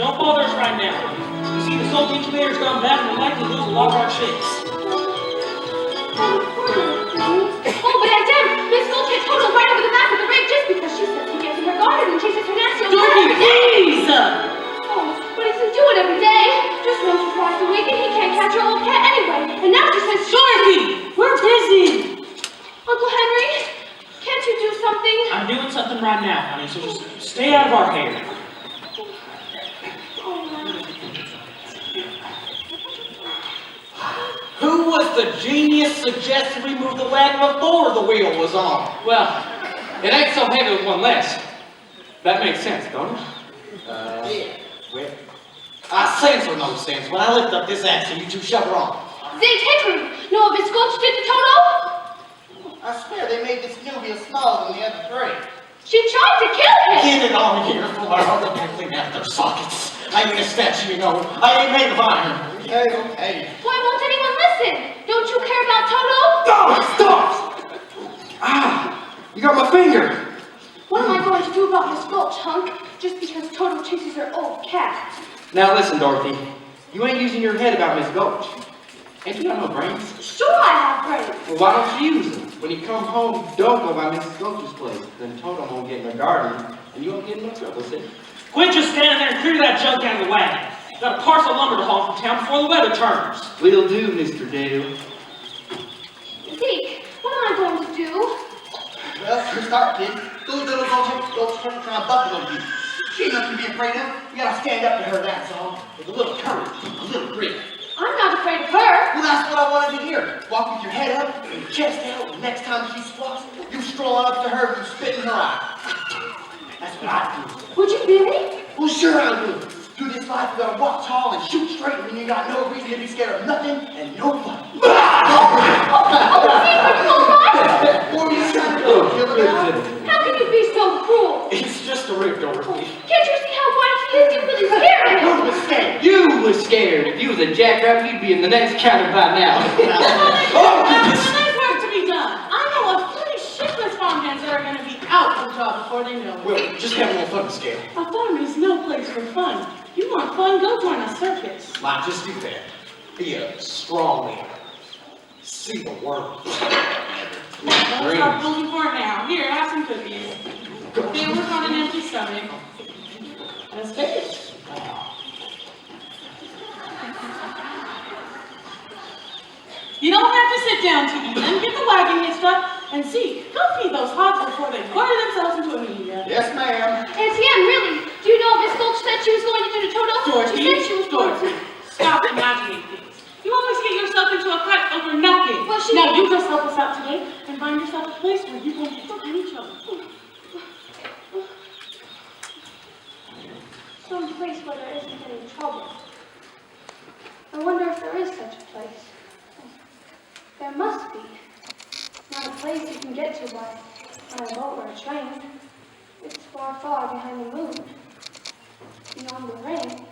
Don't bother us right now. You see, the salt incubator's gone bad and we're likely to lose a lot of our chicks. Oh, but I did! Miss Gulch hit Toto right over the back with the rake just because she says he gets in her garden and chases her nasty old Dorothy, please! Oh, but he doesn't do it every day. Just once or twice a week and he can't catch her old cat anyway. And now she says, Dorothy! We're busy! Uncle Henry, can't you do something? I'm doing something right now, honey, so just stay out of our hair. Who was the genius suggested we move the wagon before the wheel was on? Well, it ain't so heavy with one less. That makes sense, don't it? Yeah. Well, I censor no sense. When I lift up this axle, you two shove her on. Zig Hickory, know if Miss Gulch did to Toto? I swear they made this newbie smaller than the other three. She tried to kill him! Get it on here for my other clean out their sockets. I ain't a statue, you know. I ain't made of iron. Okay. Why won't anyone listen? Don't you care about Toto? Oh, stop! Ah, you got my finger. What am I going to do about Miss Gulch, hunk? Just because Toto chases her old cat. Now listen, Dorothy. You ain't using your head about Miss Gulch. Ain't you got no brains? Sure I have brains. Well, why don't you use them? When you come home, don't go by Mrs. Gulch's place. Then Toto won't get in her garden, and you won't get in no trouble, see? Quit just standing there and clear that junk out of the wagon. Got a parcel of lumber to haul from town before the weather turns. Will do, Mr. Dale. Zeke, what am I going to do? Well, you start, kid. Those little gulch trying to buckle you. She ain't nothing to be afraid of. You gotta stand up to her, that's all. With a little courage, a little grit. I'm not afraid of her. Well, that's what I wanted to hear. Walk with your head up and your chest out, and next time she squawks, you stroll on up to her and spit in her eye. That's what I do. Would you really? Well, sure I do. Through this life, you gotta walk tall and shoot straight when you got no reason to be scared of nothing and nobody. Zeke, are you alive? What are you trying to do? Kill her now? How can you be so cruel? It's just a rip, Dorothy. Can't you see how white he is? You really scared him. Who was scared? You was scared. If you was a jackrabbit, you'd be in the next counter by now. There's work to be done. I know of 3 shiftless farmhands that are going to be out of the job before they know it. Well, just have a little fun scale. A farm is no place for fun. You want fun? Go join a circus. Not just do that. Be a strong man. See the world. Don't start pulling for it now. Here, have some cookies. They work on an empty stomach. Let's take it. You don't have to sit down to eat them. Get the wagon hitched up and see. Go feed those hogs before they quarter themselves into a media. Yes, ma'am. Auntie really? Do you know what Miss Gulch said she was going to do to Toto? Dorothy, She said she was going Dorothy, to. stop imagining things. You always get yourself into a fight over nothing. Well, Now you just help us out today and find yourself a place where you won't hit any trouble. Some place where there isn't any trouble. I wonder if there is such a place. There must be. Not a place you can get to by a boat or a train. It's far, far behind the moon. Beyond the rain.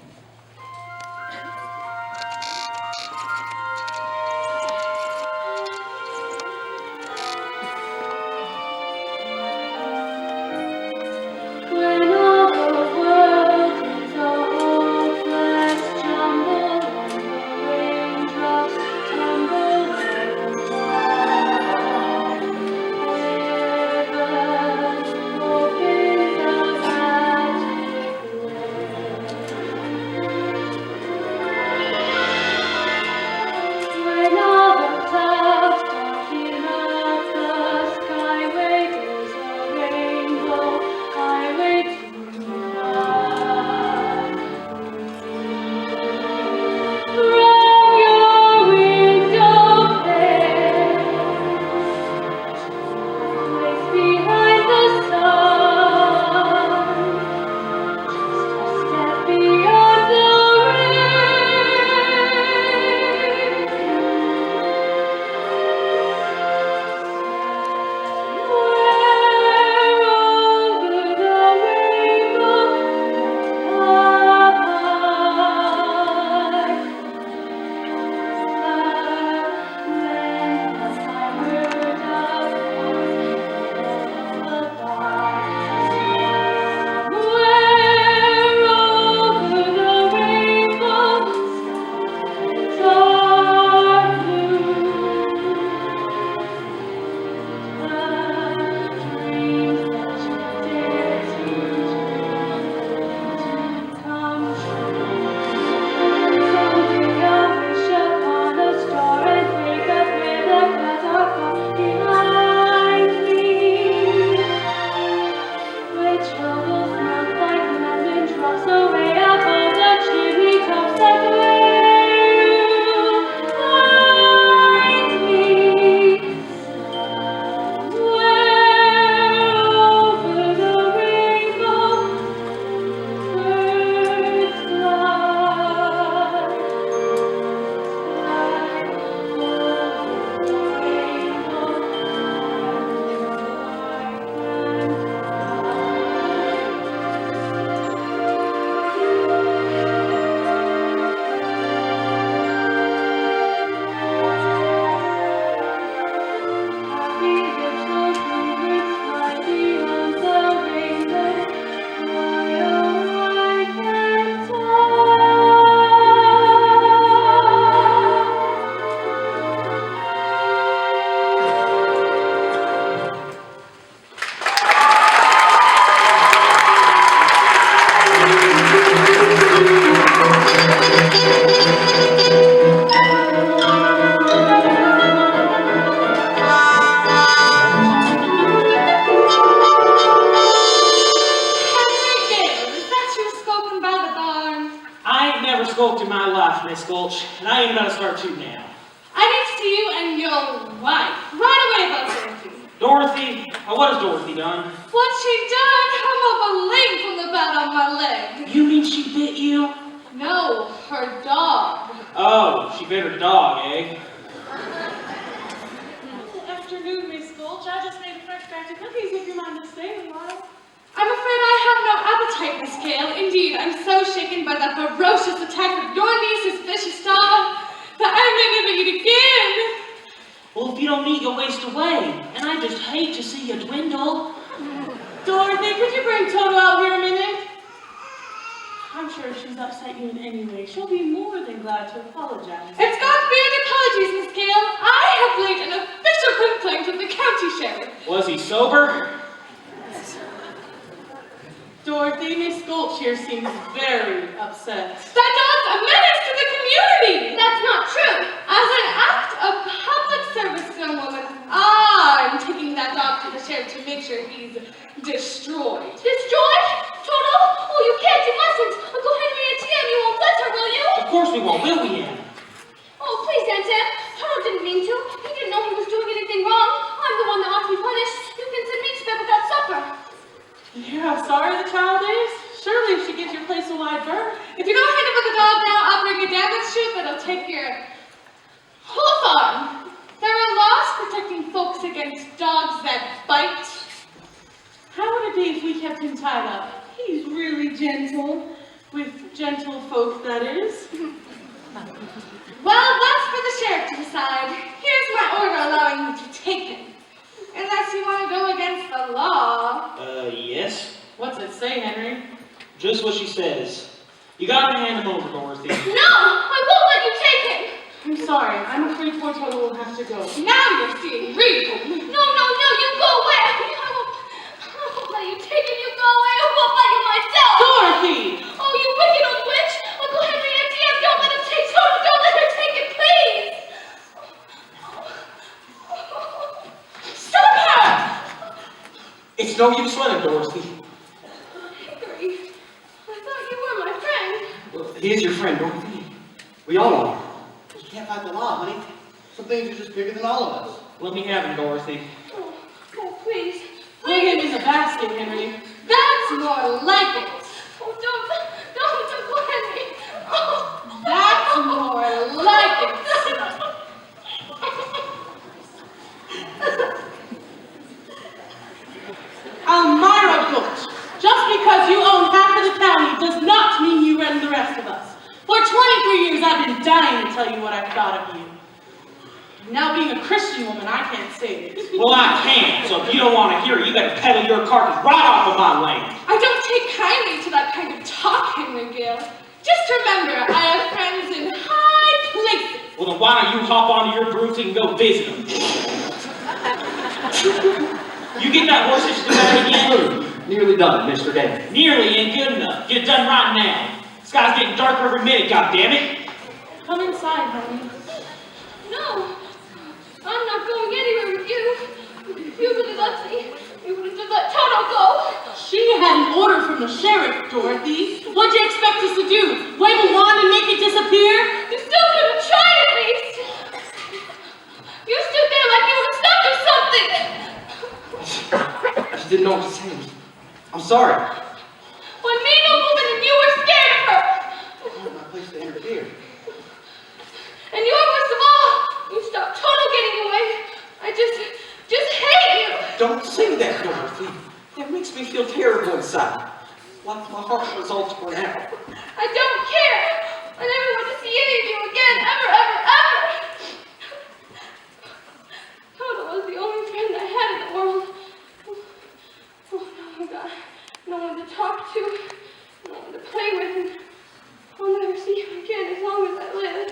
When all the world is all flesh jumbled and the raindrops tumble and rivers open those eyes. I ain't never skulked in my life, Miss Gulch, and I ain't gonna start to now. I need to see you and your wife. Right away about Dorothy. Dorothy? What has Dorothy done? What's she done? I'm up a leg from the bat on my leg. You mean she bit you? No, her dog. Oh, she bit her dog, eh? Good afternoon, Miss Gulch. I just made fresh batch of cookies if you mind to stay a while. I'm afraid I have no appetite, Miss Gale. Indeed, I'm so shaken by the ferocious attack of your niece's vicious dog that I may never eat again. Well, if you don't eat, you'll waste away, and I just hate to see you dwindle. Dorothy, could you bring Toto out here a minute? I'm sure if she's upset you in any way, she'll be more than glad to apologize. It's got beyond apologies, Miss Gale. I have laid an official complaint with the county sheriff. Was he sober? Dorothy, Miss Gulch here seems very upset. That dog's a menace to the community! That's not true. As an act of public service, young woman, I'm taking that dog to the sheriff to make sure he's destroyed. Destroyed? Toto? Oh, you can't, you mustn't. Uncle Henry and Tim, you won't let her, will you? Of course we won't, will we, Anne? Oh, please, Aunt Em. Toto didn't mean to. He didn't know he was doing anything wrong. I'm the one that ought to be punished. You can send me to bed without supper. You hear how sorry the child is? Surely she gives your place a wide berth. If you don't hand over the dog now, I'll bring a damage suit that'll take your whole farm. There are laws protecting folks against dogs that bite. How would it be if we kept him tied up? He's really gentle. With gentle folk, that is. Well, that's for the sheriff to decide. Here's my order allowing you to take him. Unless you want to go against the law. Yes. What's it say, Henry? Just what she says. You gotta hand him over, Dorothy. No! I won't let you take him! I'm sorry. I'm afraid poor Toto will have to go. Now you're seeing reason. No, you go away! I won't let you take him, you go away! I won't let you myself! Dorothy! Oh, you wicked old witch! Uncle Henry and Tim, don't let him take Toto! Don't let her take it, please! Stop her! It's no use running, Dorothy. Henry, I thought you were my friend. Well, he is your friend, Dorothy. We all are. You can't fight the law, honey. Some things are just bigger than all of us. Let me have him, Dorothy. Oh, please. Put him in the basket, Henry. That's more like it. Oh, don't, Uncle Henry. Oh. That's more like it. Elmira Gulch, just because you own half of the county does not mean you run the rest of us. For 23 years, I've been dying to tell you what I've thought of you. Now, being a Christian woman, I can't say it. Well, I can, so if you don't want to hear it, you better peddle your carcass right off of my land. I don't take kindly to that kind of talk, Henry Gale. Just remember, I have friends in high places. Well, then why don't you hop onto your broom and go visit them? You get that horse hitched to that again? Nearly done, Mr. Dent. Nearly ain't good enough. Get it done right now. The sky's getting darker every minute, goddammit. Come inside, honey. No, I'm not going anywhere with you. You would have let me. You would have let Toto go. She had an order from the sheriff, Dorothy. What'd you expect us to do? Wave a wand and make it disappear? You still could have tried at least. You stood there like you were stuck or something. I just didn't know what to say. I'm sorry. When me no woman and you were scared of her. It's not my place to interfere. And you're worst of all. You stopped Toto getting away. I just hate you. Don't say that, Dorothy. That makes me feel terrible inside. Like my heart was all torn out. I don't care. I never want to see any of you again. Ever, ever, ever. Toto was the only friend I had in the world. Oh, now I've got no one to talk to, no one to play with, and I'll never see him again as long as I live.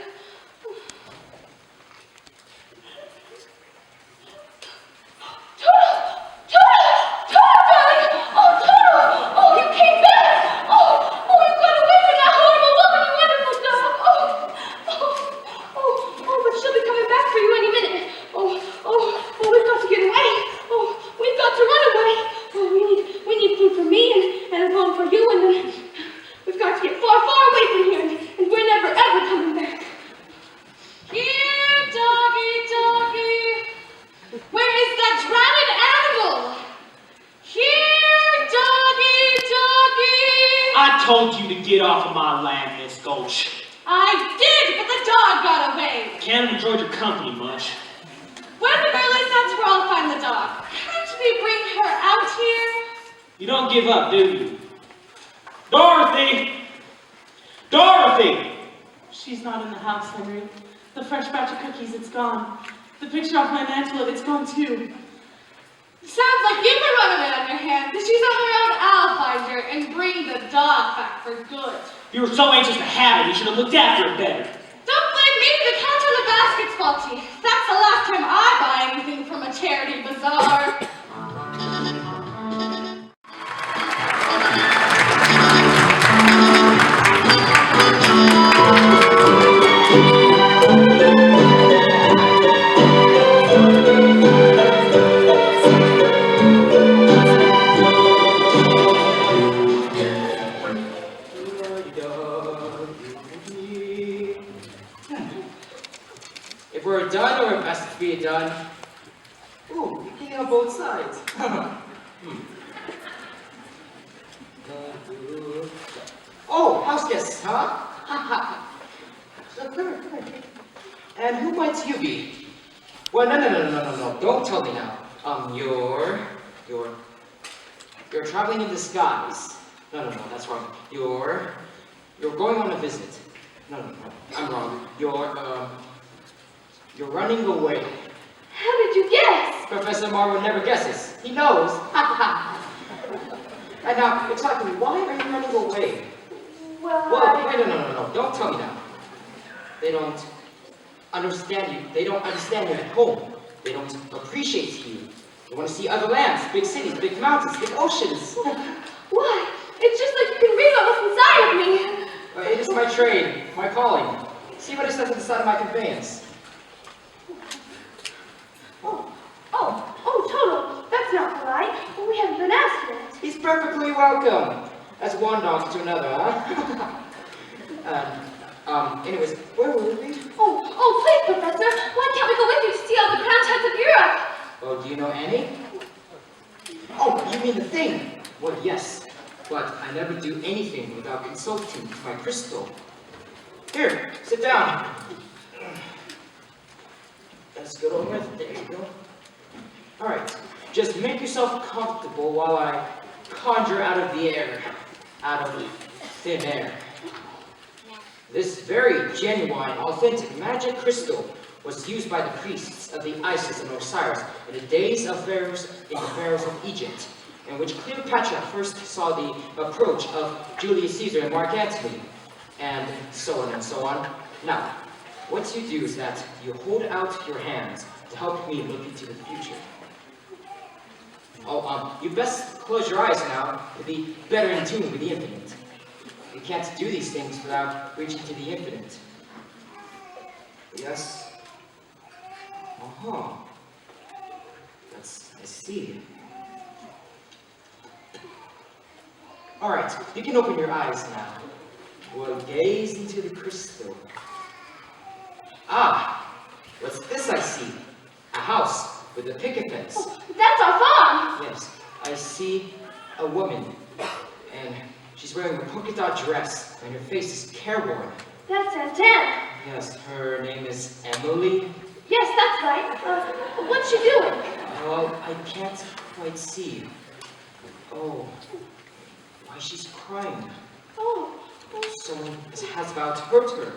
Toto! Toto! Toto, darling! Oh, Toto! Oh, you came back! Oh, you got away from that horrible woman you I told you to get off of my land, Miss Gulch. I did, but the dog got away. Can't have enjoyed your company much. When the girl is, that's where I'll find the dog. Can't we bring her out here? You don't give up, do you? Dorothy! Dorothy! She's not in the house, Henry. The fresh batch of cookies, it's gone. The picture off my mantle, it's gone too. Sounds like you've been running it on your hands. If she's on her own, I'll find her and bring the dog back for good. If you were so anxious to have it, you should have looked after it better. Don't blame me, the couch on the basket's faulty. That's the last time I buy anything from a charity bazaar. If we're done or best to be done. Ooh, you're getting on both sides. Oh, house guests, huh? Come here. And who might you be? Well, no. Don't tell me now. You're traveling in disguise. No, that's wrong. You're going on a visit. No, I'm wrong. You're running away. How did you guess? Professor Marwood never guesses. He knows. And now, exactly, why are you running away? Well, Wait, no. Don't tell me now. They don't understand you. They don't understand you at home. They don't appreciate you. They want to see other lands, big cities, big mountains, big oceans. why? It's just like you can read what was inside of me. It is my trade, my calling. See what it says on the side of my conveyance. Total. That's not polite. We haven't been asked yet. He's perfectly welcome. That's one dog to another, huh? Anyways, where will we be? Oh, please, Professor. Why can't we go with you to see all the crowned heads of Europe? Oh, do you know Annie? Oh, you mean the thing? Well, yes. But I never do anything without consulting my crystal. Here, sit down. That's good over there. There you go. All right, just make yourself comfortable while I conjure out of the air, out of thin air. This very genuine, authentic magic crystal was used by the priests of the Isis and Osiris in the days of the pharaohs of Egypt, in which Cleopatra first saw the approach of Julius Caesar and Mark Antony, and so on and so on. Now, what you do is that you hold out your hands to help me look into the future. You best close your eyes now to be better in tune with the infinite. You can't do these things without reaching to the infinite. Yes? I see. Alright, you can open your eyes now. We'll gaze into the crystal. What's this I see? A house with a picket fence. That's our farm. Yes, I see a woman, and she's wearing a polka dot dress, and her face is careworn. That's Aunt Anne. Yes, her name is Emily. Yes, that's right. What's she doing? Well, I can't quite see. Oh, why she's crying. Someone has about to hurt her.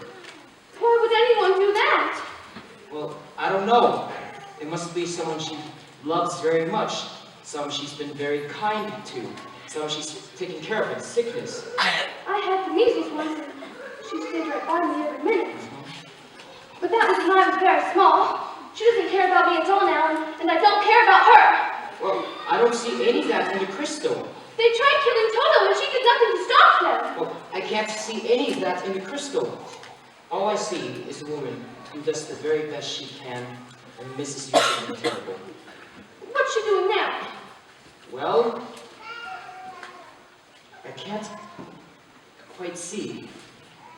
Why would anyone do that? Well, I don't know. It must be someone she loves very much. Some she's been very kind to. Some she's taken care of in sickness. I had the measles once, and she stayed right by me every minute. But that was when I was very small. She doesn't care about me at all now, and I don't care about her. Well, I don't see any of that in the crystal. They tried killing Toto, and she did nothing to stop them. Well, I can't see any of that in the crystal. All I see is a woman who does the very best she can and misses you something terrible. What's she doing now? Well, I can't quite see.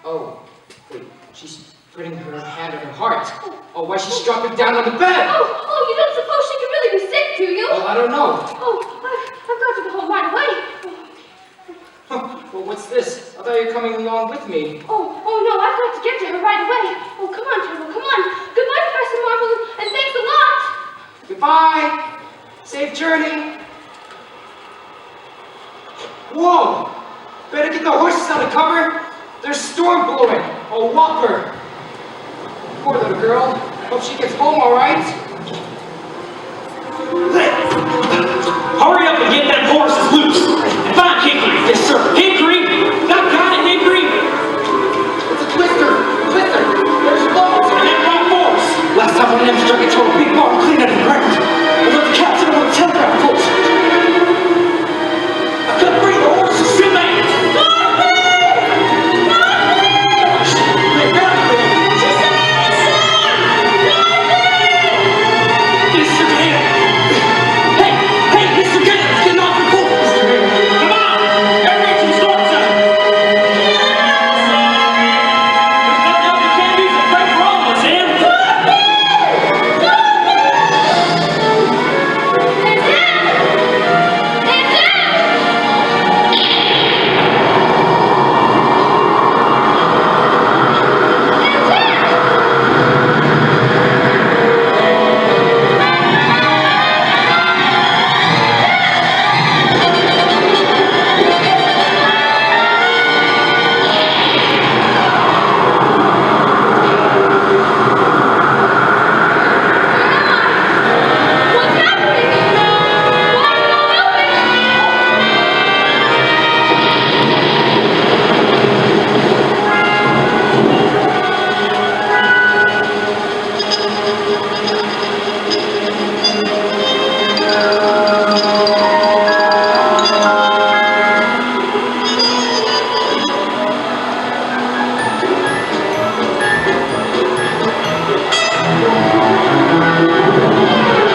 Oh, wait, she's putting her hand on her heart. Oh, why she's dropping down on the bed? Oh, you don't suppose she could really be sick, do you? Well, I don't know. I've got to go home right away. But what's this? I thought you were coming along with me. Oh no, I've got to get to her right away. Oh, come on, Turtle, come on. Goodbye, Professor Marvel, and thanks a lot. Goodbye. Safe journey. Whoa! Better get the horses out of cover. There's storm blowing. A whopper. Poor little girl. Hope she gets home all right. Hurry up and get them horses loose. And find Hickory. Yes, sir. Hickory! Got it, Hickory! It's a twister! Twister! There's bones! And that right force. Last time one of them struck it, tore a big bar clean out of the ground. I left the captain on the telegraph post. I couldn't bring the horses to man. Mr. Gale! Hey, Mr. Gale, it's getting off the board, Mr. Gale. Come on! Everybody to the storm side. There's nothing else we can't do to pray for all of us, Em. What's happening? Why are you not helping?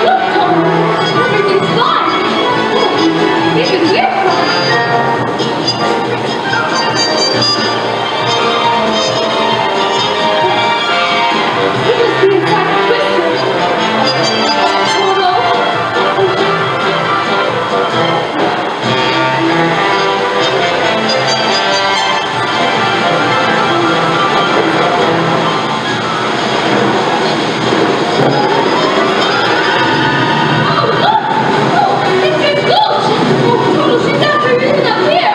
Look, Tom, everything's fine. Even we're fine. We must be inside the twister. It's his ghost! Oh, Toto, she's after you, isn't up here!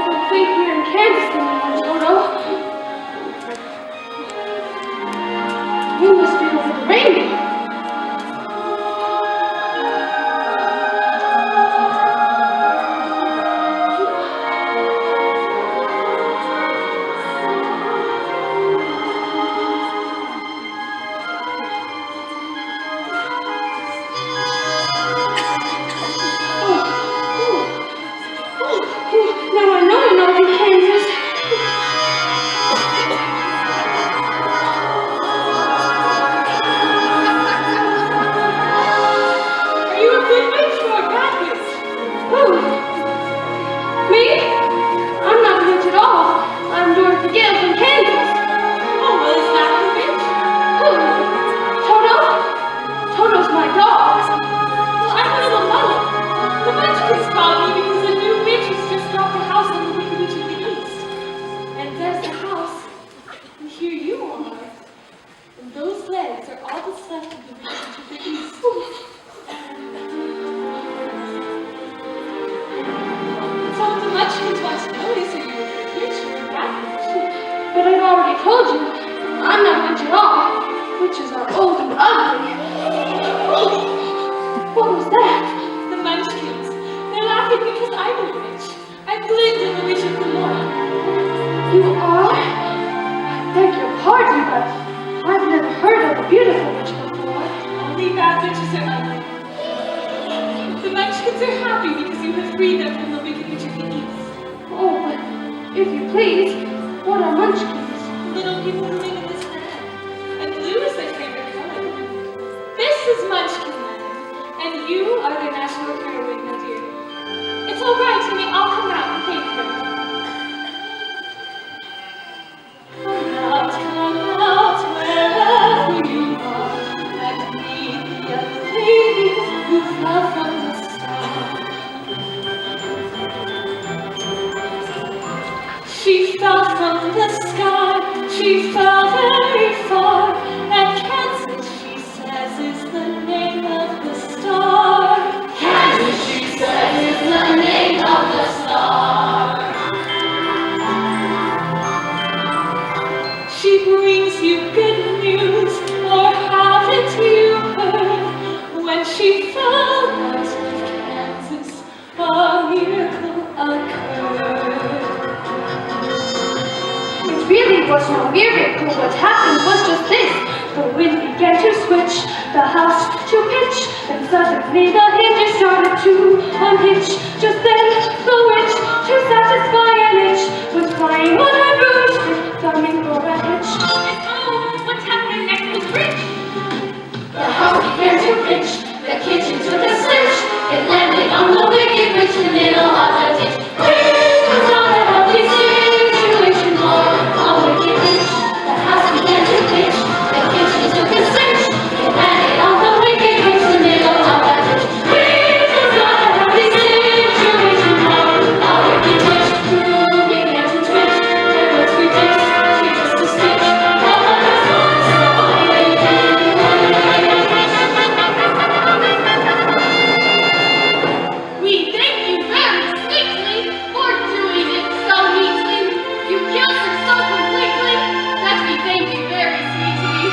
I think we're in Kansas anymore, Toto. You must be over the rainbow. Now I know you're not in Kansas. Munchkins are happy because you have freed them from the wicked witch of the east. Oh, but if you please, what are munchkins? Little people who live in this land. And blue is their favorite color. This is Munchkinland, and you are their national heroine, my dear. It's all right, Timmy. I'll come out and thank her. Come out, wherever you are, and meet the young ladies who fell from the star. She fell from the sky, she fell very far, and Kansas, she says, is the name of the star. Kansas, she says, is the name of the star. She brings you good news, or haven't you heard? When she fell out of Kansas, a miracle occurred. It really was no miracle. What happened was just this. The wind began to switch, the house to pitch, and suddenly the hinges started to unhitch. Just then, the witch, to satisfy an itch, was flying on her broomstick, thumbing for a hitch. And oh, what happened next was rich. The house began to pitch, the kitchen took a switch. It landed on the wicked witch in the middle of the ditch. This was not a healthy situation for a wicked witch. The house began to pitch, the kitchen took a switch. It landed on the wicked witch in the middle of the ditch. This was not a healthy situation for a wicked witch. The room began to twitch, there was ridiculous, she just a stitch. All of us was so We thank you very sweetly for doing it so neatly. You killed her so completely that we thank you very sweetly.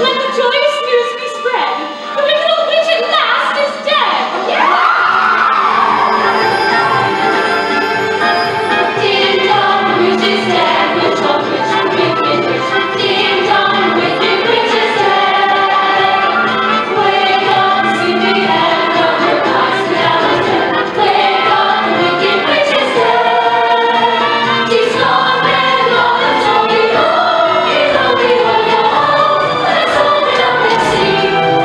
Let the joyous news be spread. The wicked old witch at last is dead. Ding dong, witch is dead, witch old witch, wicked witch. Ding dong, wicked witch is dead. Wake up, sleepy head, rub your eyes, get out of bed. Wake up, wicked witch is dead. She's gone and all that's all we know is only one go home. Let's open up and see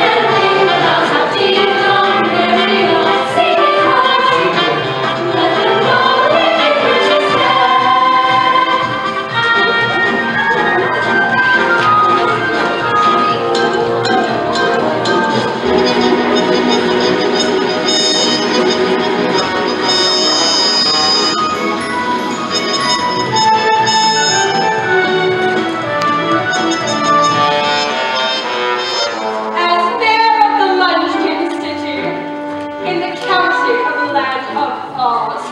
and think about how ding dong never goes. Sing it hard, sing it. Let them know wicked witch is dead. As mayor of the Munchkin City, in the county of the land of Oz,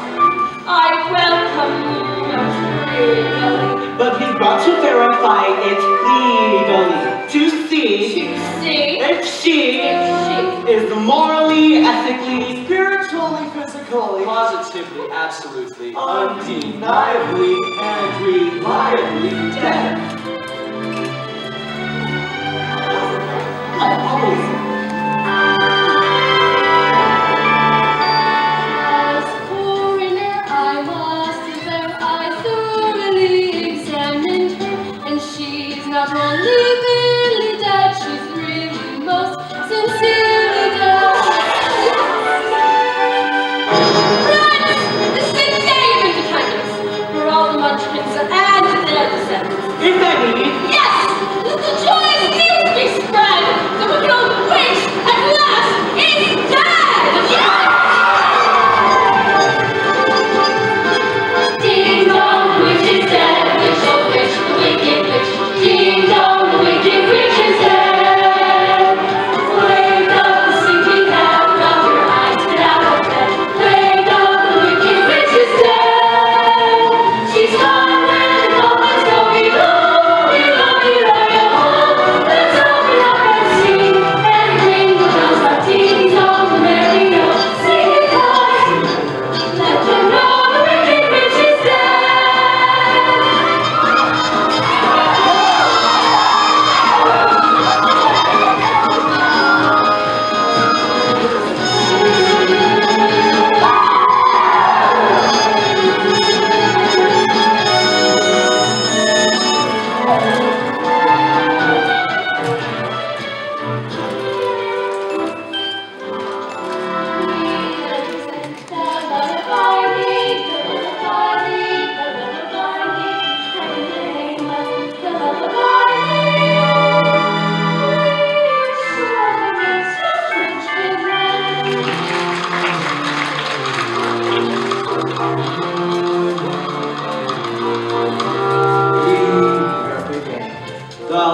I welcome you most regally. But we've got to verify it legally to see if she is morally, ethically, spiritually, physically, Positively, absolutely. undeniably, and reliably dead. As coroner, I must declare I thoroughly examined her, and she's not only really dead, she's really most sincerely dead. Friends, this is a day of independence for all the Munchkins and their descendants. If any, Yes! Let the joyous news be spread! The wicked old witch at last is dead! Ding dong, witch is dead, witch oh witch, the wicked witch. Ding dong, the wicked witch is dead. Wake up, the sleepy head, rub your eyes, get out of bed. Wake up, the wicked witch is dead. She's gone and all that's going on.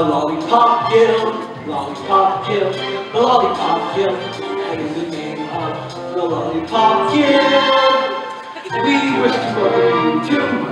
Lollipop Guild, the Lollipop Guild, that is the name of the Lollipop Guild. We wish to welcome you to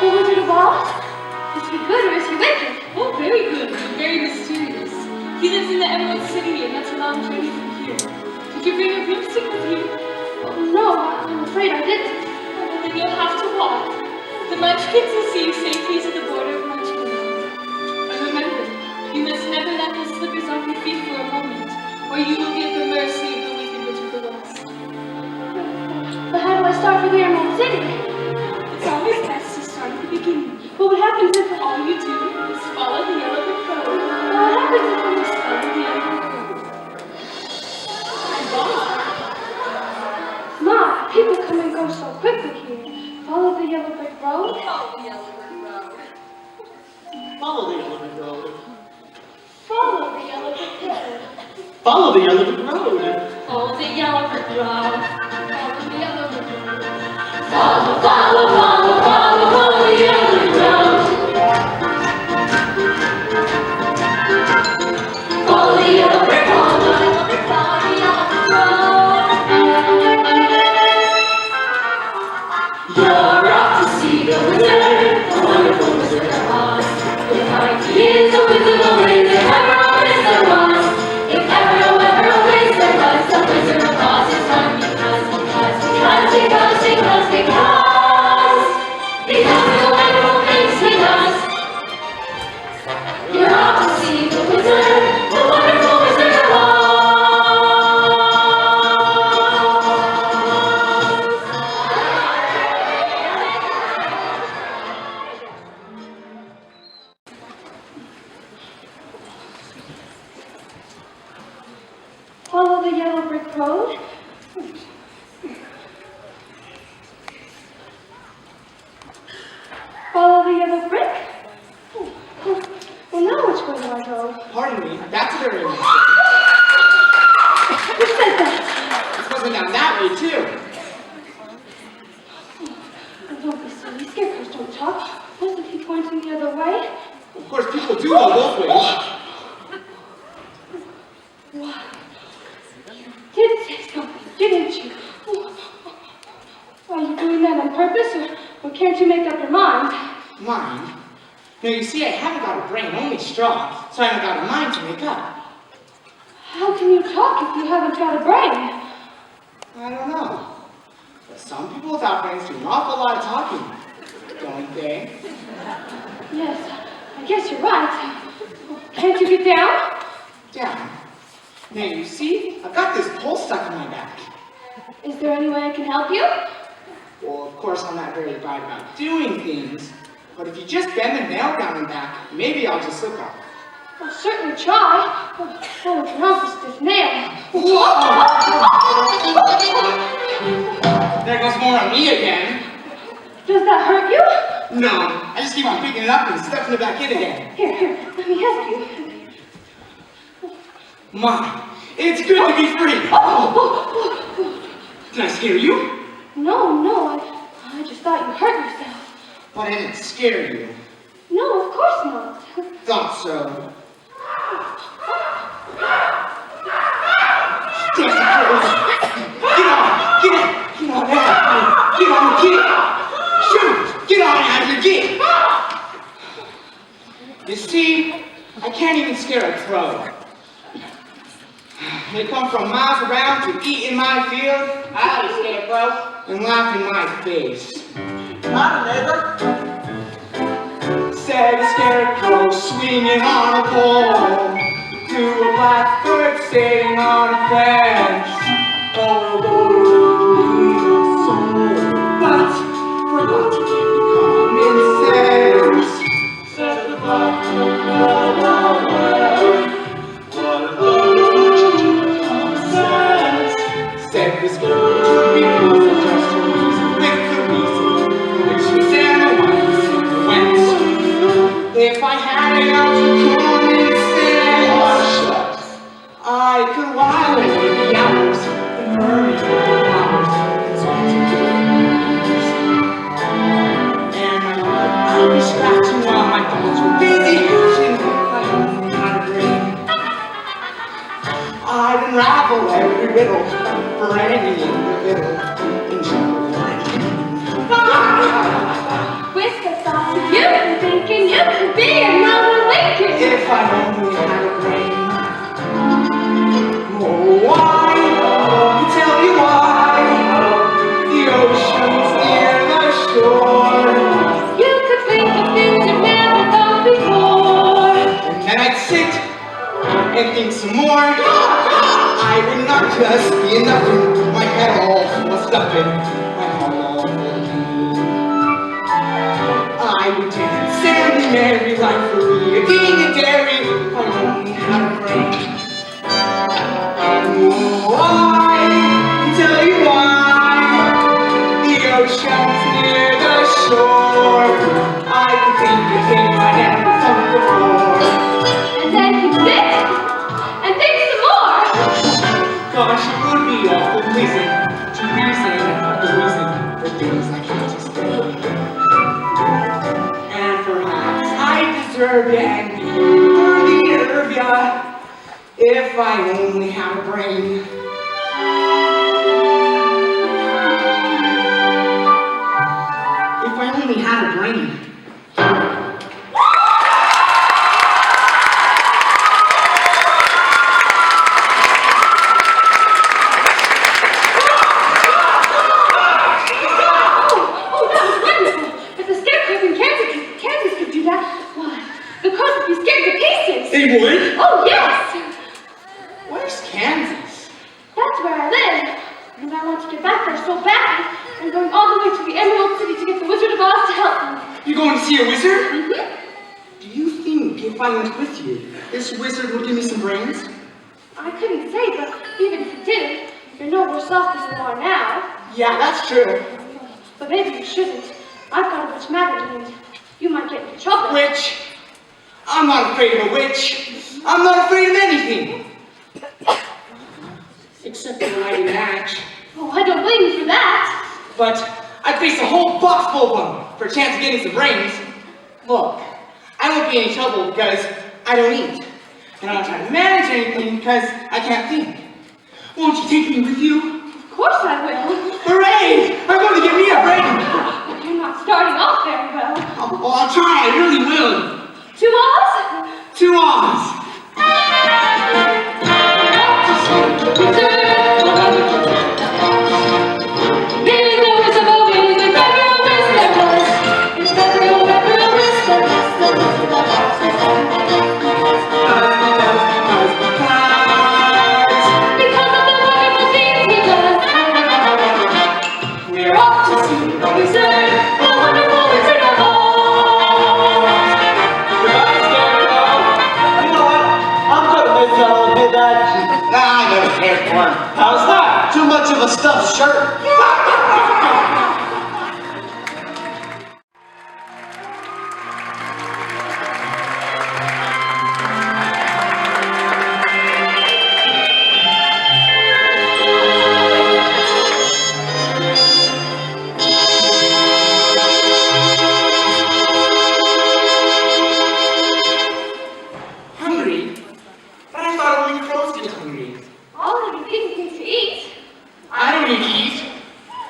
The Wizard of Oz? Is he good or is he wicked? Oh, very good and very mysterious. He lives in the Emerald City, and that's a long journey from here. Did you bring your broomstick with you? Oh, no, I'm afraid I didn't. Oh, well, then you'll have to walk. The Munchkins will see you safely to the border of Munchkinland. And remember, you must never let those slippers off your feet for a moment, or you will be at the mercy of the wicked Witch of the West. But how do I start for the Emerald City? It's always best to start at the beginning. But what happens if All you do is follow the yellow brick road. what happens if I just Follow the yellow brick road. Ma, people come and go so quickly here. Follow the yellow brick road? Follow the yellow brick road. Follow the yellow brick road. Follow the yellow brick road. Follow the yellow brick road. Follow the yellow brick road. Follow the yellow brick road. Follow, follow, follow, follow, follow the yellow brick road. Follow the yellow brick road. Follow the yellow brick road. You're off to see the wizard, the wonderful Wizard of Oz. You'll find he is a wizard of ways, if ever a ways there was. If ever a ways there was, the Wizard of Oz is one because of the wonderful things he does. You're off to see the wizard, the wonderful Wizard of Oz. Follow the yellow brick road. Follow the yellow brick. Well, now which way do I go? Pardon me, that's a very nice way. Who said that? It's supposed down that way, too. Oh, don't be silly. Scarecrows don't talk. Wasn't he pointing the other way? Of course, people do go both ways. What? You did say something, didn't you? Are you doing that on purpose, or can't you make up your mind? Mind? Now, you see, I haven't got a brain, only straw, so I haven't got a mind to make up. How can you talk if you haven't got a brain? I don't know. But some people without brains do an awful lot of talking, don't they? Yes, I guess you're right. Can't you get down? Down. Now, you see, I've got this pole stuck in my back. Is there any way I can help you? Well, of course, I'm not very bright about doing things, but if you just bend the nail down and back, maybe I'll just slip off. I'll certainly try. Oh, it's an awful stiff nail. There goes more on me again. Does that hurt you? No, I just keep on picking it up and stuffing it back in again. Here, let me help you. Mom, it's good to be free. Did I scare you? No, I just thought you hurt yourself. But I didn't scare you. No, of course not. Thought so. Get on out here, get! You see, I can't even scare a crow. They come from miles around to eat in my field. Howdy, Scarecrow. And laugh in my face. Howdy, neighbor. Said a scarecrow swinging on a pole to a blackbird sitting on a fence. Oh, Lord, soul, but forgot to give me common sense. Said the blackbird, what a common sense. Said the scarecrow to be close and just to reason with the reason which was in the ones went. If I had enough common sense, I could while away the hours and hurry through the hours and I'd be scratching while my thoughts were busy hatching if I only had a brain. I'd unravel every riddle for any in the middle in trouble. Whisper thoughts of you and thinking you could be another Lincoln. If I only had a brain. Oh, why? Tell me why. The ocean's near the shore. You could think of things you've never thought before. And then I'd sit and think some more. I would not just be nothing. My head all full of stuffing. My heart all full of pain. I would dance and be merry, life would be a king and dairy. I only had a brain. Oh, I can tell you why. The ocean's near the shore. I can think of things I never thought before. And then you think and think some more. Gosh, it would be awful pleasing to reason the reason for things I can't explain. And perhaps I deserve ya and be worthy of ya if I only had a brain. finally had a brain. They would? Oh, yes! Where's Kansas? That's where I live. And I want to get back there so bad. I'm going all the way to the Emerald City to get the Wizard of Oz to help me. You going to see a wizard? Mm-hmm. Do you think if I went with you, this wizard would give me some brains? I couldn't say, but even if you did, you're no worse off than you are now. Yeah, that's true. But maybe you shouldn't. I've got a witch magnet and you might get into trouble. Witch? I'm not afraid of a witch. I'm not afraid of anything. Except for a lighted match. Oh, I don't blame you for that. But I'd face a whole box full of them for a chance of getting some brains. Look, I won't be in any trouble because I don't eat. And I don't try to manage anything because I can't think. Won't you take me with you? Of course I will. Hooray! I'm going to get me a brain. You're not starting off very well. Oh, I'll try, I really will. To Oz? To Oz. Maybe there was a moment when Granger Wizard of Oz. It's Granger Wizard of Oz. Because of the wonderful things he does. We're off to see the wizard, the wonderful Wizard of Oz. You know what? I'm gonna miss all of that. Nah, I never cared for him. How's that? Too much of a stuffed shirt. Hungry? But I thought only crows get hungry. All of you didn't think to eat. I don't eat.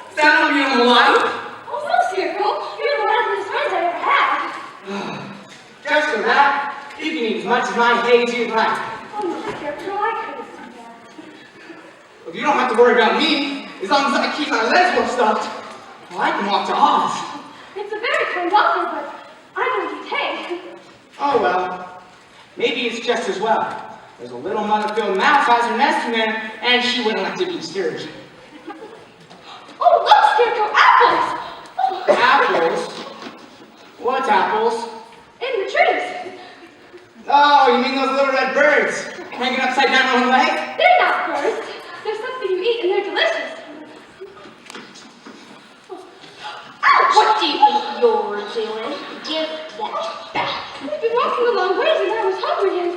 Is that not being alive? Oh, no, Scarecrow. You're the happiest friends I ever had. Just for that, you can eat as much of my hay as you'd like. Oh, no, Scarecrow, I couldn't see that. If you don't have to worry about me, as long as I keep my legs well stuffed, well, I can walk to Oz. It's a very kind offer, but I don't eat hay. Oh well, maybe it's just as well. There's a little mother-filled mouse has her nest in there, and she wouldn't like to be disturbed. Oh, look, Scarecrow, apples! Oh, Apples? What apples? in the trees. Oh, you mean those little red birds hanging upside down on one leg? They're not birds. They're something you eat, and they're delicious. Ouch! What do you think you're doing? Give that back. We've been walking a long ways, and I was hungry, and...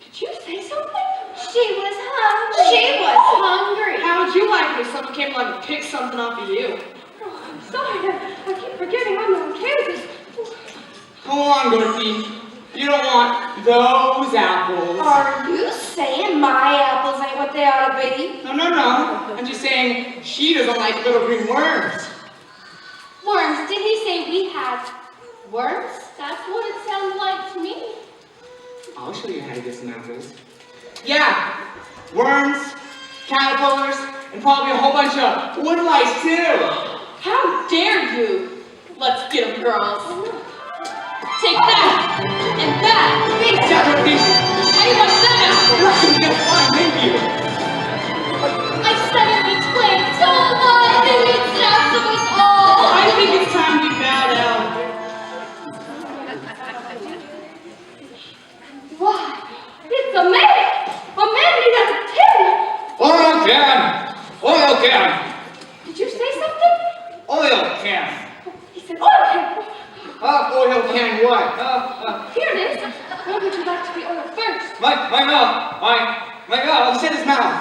Did you say something? She was hungry. She was hungry. How would you like it if someone came along and picked something off of you? Oh, I'm sorry. I keep forgetting I'm not in Kansas. Come on, Dorothy. You don't want those apples. Are you saying my apples ain't what they ought to be? No, no, no. I'm just saying she doesn't like little green worms. Worms? Did he say we had worms? That's what it sounded like to me. I'll show you how to get some apples. Yeah, worms, caterpillars, and probably a whole bunch of wood lice too. How dare you? Let's get them, girls. Take that, and that. Thanks, Dorothy. How you like that apple? You're not gonna get one, thank you. I said it between so much and it's out of us all. I think it's time we bow down. Why, it's a man! A man made out of tin! Oil can! Oil can! Did you say something? Oil can! He said oil can. Oil can what? Here it is. Where would you like to be oiled first? My mouth! My mouth! He said his mouth!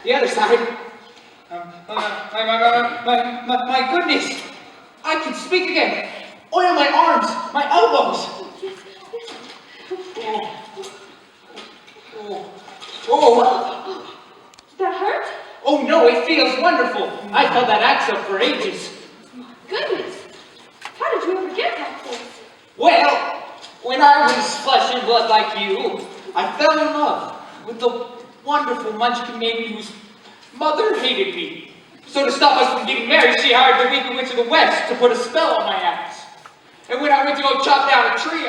The other side. My goodness! I can speak again! Oil my arms! My elbows! Oh. Did that hurt? Oh no, it feels wonderful. I felt that axe up for ages. Goodness, how did you ever get that place? Well, when I was flesh and blood like you, I fell in love with the wonderful Munchkin maiden whose mother hated me. So to stop us from getting married, she hired the Wicked Witch of the West to put a spell on my axe. And when I went to go chop down a tree,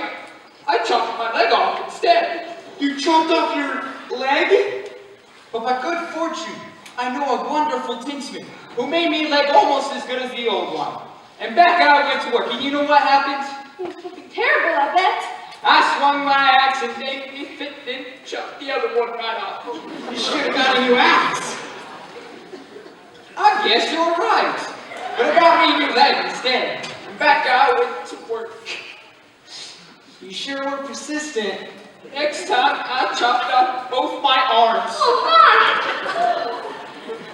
I chopped my leg off instead. You chopped off your leg? But by good fortune, I know a wonderful tinsmith who made me a leg almost as good as the old one. And back I went to work, and you know what happened? It was something terrible, I bet. I swung my axe and made me fit and chopped the other one right off. You should have got a new axe. I guess you're right. But I got me a new leg instead. And back I went to work. You sure were persistent. Next time, I chopped off both my arms. Oh, my!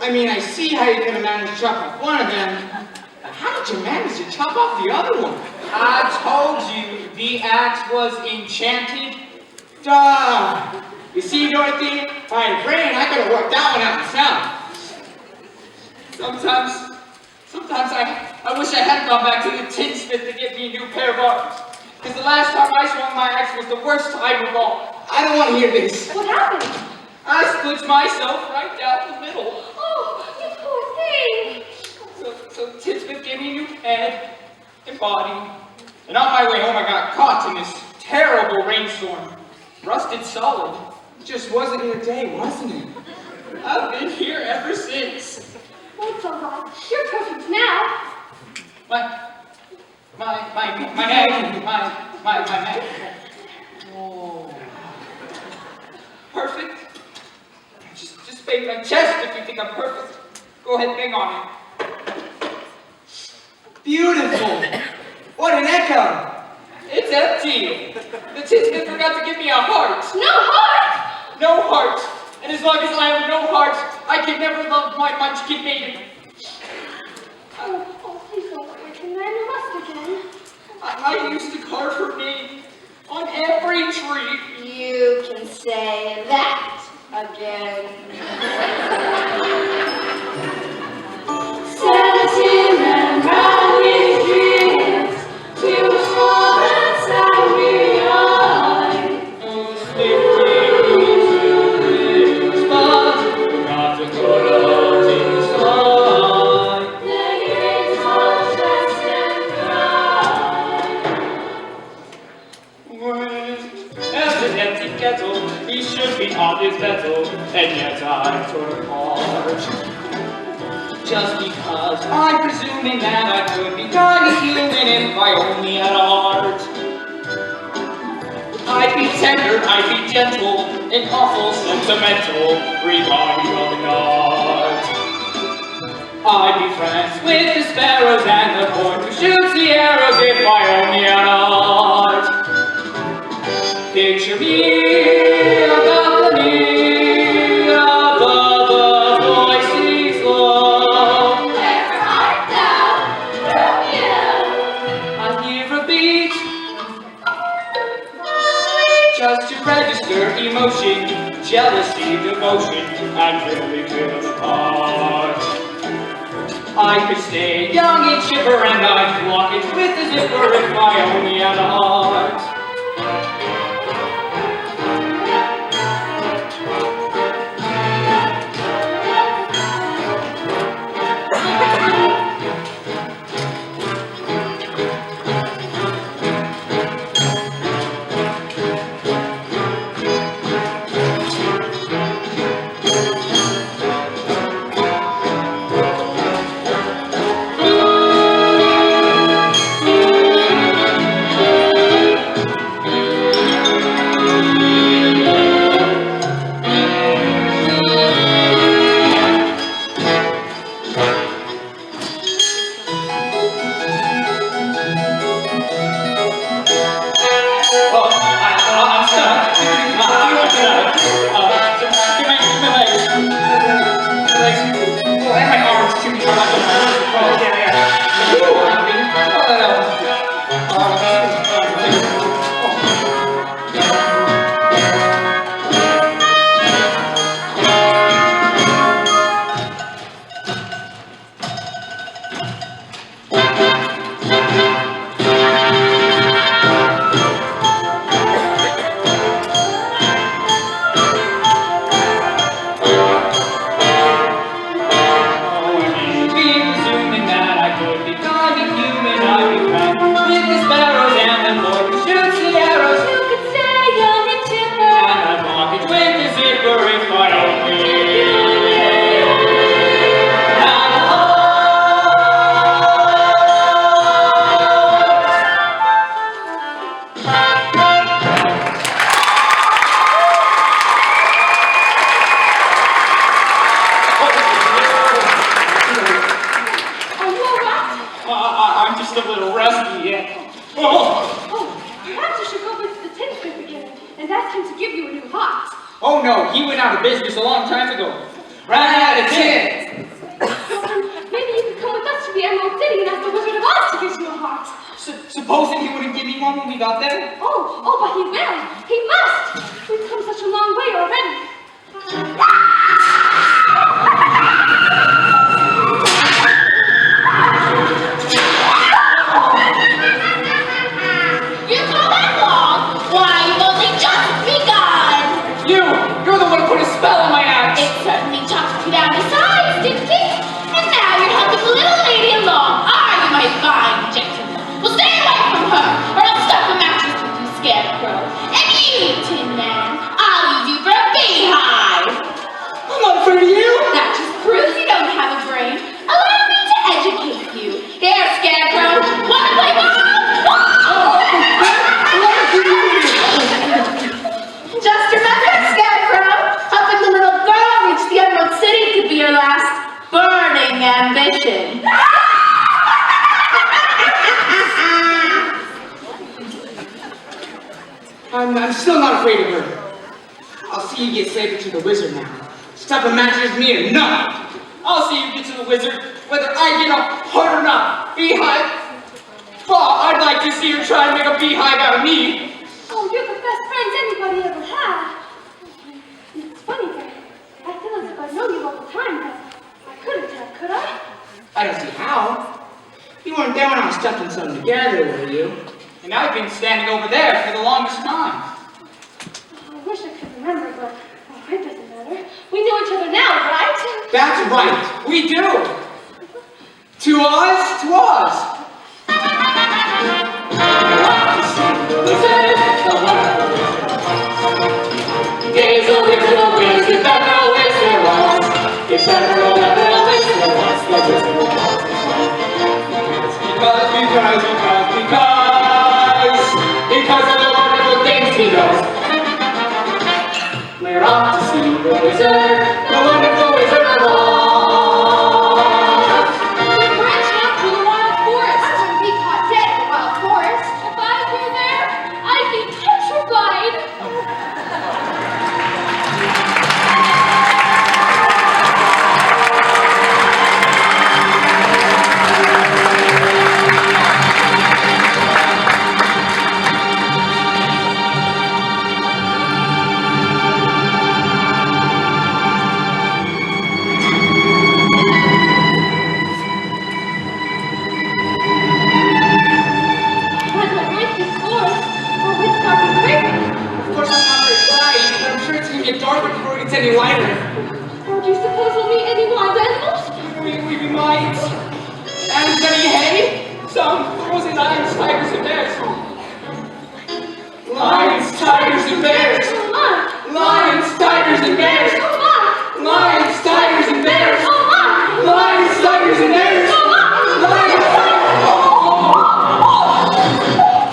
I mean, I see how you could have managed to chop off one of them. But how did you manage to chop off the other one? I told you the axe was enchanted. Duh! You see, Dorothy, if I had a brain, I could have worked that one out myself. Sometimes I wish I hadn't gone back to the tinsmith to get me a new pair of arms. Because the last time I swung my axe was the worst time of all. I don't want to hear this. What happened? I split myself right down the middle. Oh, you poor thing. So tinsmith gave me a new head and body. And on my way home I got caught in this terrible rainstorm. Rusted solid. It just wasn't your day, wasn't it? I've been here ever since. That's all right. You're perfect now. My neck. Oh. Perfect? Just bang my chest if you think I'm perfect. Go ahead, bang on it. Beautiful. What an echo. It's empty. The tinsmith forgot to give me a heart. No heart! No heart. And as long as I have no heart, I can never love my Munchkin maiden. Oh, please don't awaken then. You must again. I used to carve her name on every tree. You can say that again. 17 men round his dreams, two small and sandy eyes. He should be on his pedal, and yet I'm sort of hard. Just because I'm presuming that I could be kind of human if I only had a heart. I'd be tender, I'd be gentle, and awful sentimental regarding loving art. I'd be friends with the sparrows and the boy who shoots the arrows if I only had a heart. Picture me above the knee, above the voice sings low. Where art thou, Romeo? I hear a beat, just to register emotion, jealousy, devotion, and really feel the part. I could stay young and chipper, and I'd block it with a zipper if I only had a heart. would be kind and human, I'd be frank. With the sparrows and the boy who shoots the arrows, You could stay young and chipper. and I'd walk it with a zipper if I only had a heart. Are you all right? I'm just a little rusty yet. Oh. Oh, perhaps you should go visit the tin smith again and ask him to give you a new heart. Oh no, he went out of business a long time ago. Ran out of tin. Maybe you could come with us to the Emerald City and ask the Wizard of Oz to give you a heart. Supposing he wouldn't give me one when we got there? Oh, but he will. He must. We've come such a long way already. You call that long? Why, you've only just begun. You're the one who put a spell on my axe. It certainly chopped you down to size, didn't it? And now you're helping the little lady along. Are you, my fine gentleman? Well, stay away from her, or I'll stuff a mattress with you, scarecrow. And you, Tin Man, I'll use you for a beehive. I'm not afraid of you. That just proves you don't have a brain. Allow me to educate you. Here, Scarecrow, wanna play ball? Just remember, Scarecrow, helping the little girl reach the Emerald City could be your last burning ambition. I'm still not afraid of her. I'll see you get safer to the wizard now. Stuff a mattress with me or not. I'll see you get to the wizard, whether I get a heart or not. Beehive. Oh, I'd like to see her try to make a beehive out of me. Oh, you're the best friends anybody ever had. It's funny, but I feel as if I know you all the time, but I couldn't have, could I? I don't see how. You weren't there when I was stuffing something together, were you? And I've been standing over there for the longest time. I wish I could remember, but it doesn't matter. We know each other now, right? That's right, we do. To Oz, to Oz. Gaze over to the winds, if ever a wish there was. If ever a wish there was, the wizard of Oz. Because of the wonderful things he does. We're off to see the wizard, the wonderful Wizard of Oz. We're branching out through the wild forest. I wouldn't be caught dead in the wild forest. If I were there, I'd be petrified. When my voice is hoarse, or with talking quick, Of course I'm not very bright, but I'm sure it's gonna get darker before it gets any lighter. or do you suppose we'll meet any wild animals? We might. And any hay? Some frozen lions, tigers, and bears. Lions, tigers, and bears. Oh my! Lions, tigers, and bears. Oh my! Lions, tigers, and bears. Oh my! Lions, tigers, and bears. Oh my! Lions, tigers.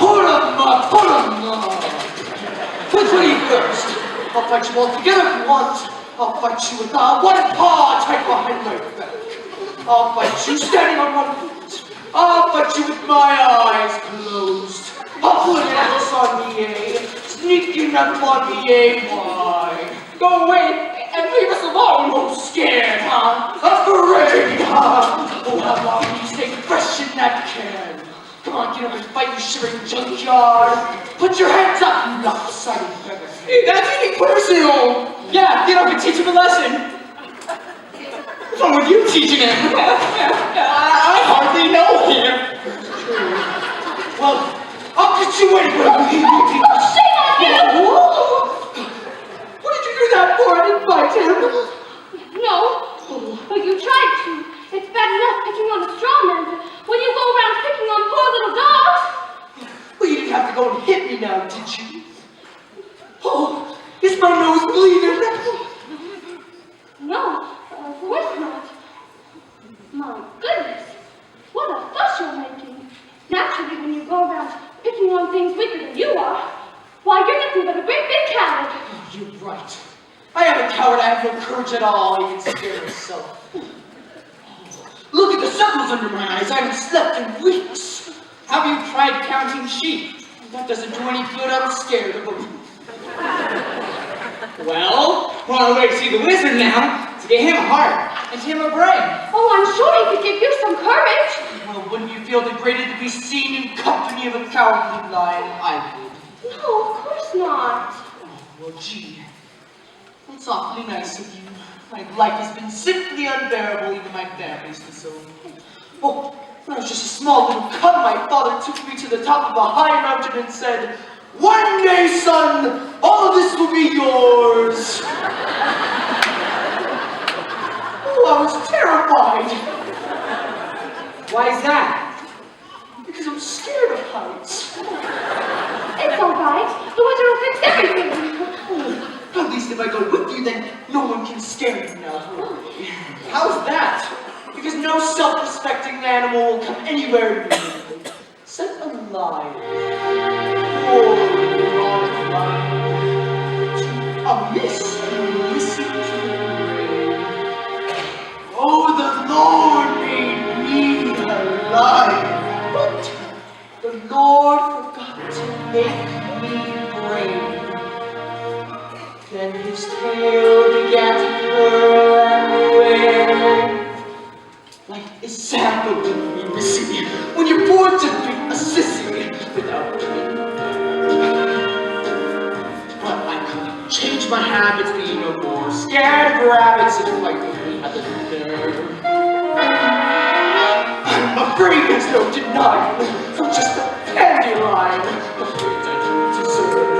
Pull 'em up, pull 'em up. Which one are you first? I'll fight you all together if you want. I'll fight you with one paw tied behind my back. I'll fight you standing on one foot. I'll fight you with my eyes closed. I'll put an axe on the A, sneaking up on the A-Y. Go away and leave us alone. Oh, scared, huh? Afraid, huh? Oh, how long do you stay fresh in that can? Come on, get up and fight, you shivering junkyard. Put your hands up, you lopsided beggar. Hey, that's getting personal. Yeah, get up and teach him a lesson. What's wrong with you teaching him? I hardly know him. Well, I'll get you anyway. Shame on you! What did you do that for? I didn't bite him. No, but you tried to. It's bad enough picking on a straw man, but when go and hit me now, did you? Oh, is my nose bleeding? No, of course not. My goodness, what a fuss you're making. Naturally, when you go around picking on things weaker than you are, why, you're nothing but a great big coward. Oh, you're right. I am a coward. I have no courage at all. I even scare myself. Look at the circles under my eyes. I haven't slept in weeks. Have you tried counting sheep? That doesn't do any good. I'm scared of them. Well, we're on our way to see the wizard now, to get him a heart and to him a brain. Oh, I'm sure he could give you some courage. Well, wouldn't you feel degraded to be seen in company of a cowardly lion? I would. No, of course not. Oh, well, gee. That's awfully nice of you. My life has been simply unbearable, even my family's disowned. Oh, when I was just a small little cub, my father took me to the top of a high mountain and said, "One day, son, all of this will be yours." Oh, I was terrified. Why is that? Because I'm scared of heights. It's all right. The wizard will fix everything. At least if I go with you, then no one can scare me now. How's that? Because no self-respecting animal will come anywhere near me. Except a lion. Or a lion. A mist and listen to the rain. Oh, the Lord made me a lion. But the Lord forgot to make me brave. Then his tail began to curl and wave. Like a sample of me, missy, when you're born to be a sissy without me. But I couldn't change my habits, be no more scared of rabbits and fight with me at the nerve. I'm afraid there's no denying I'm just a dandelion, afraid I don't deserve.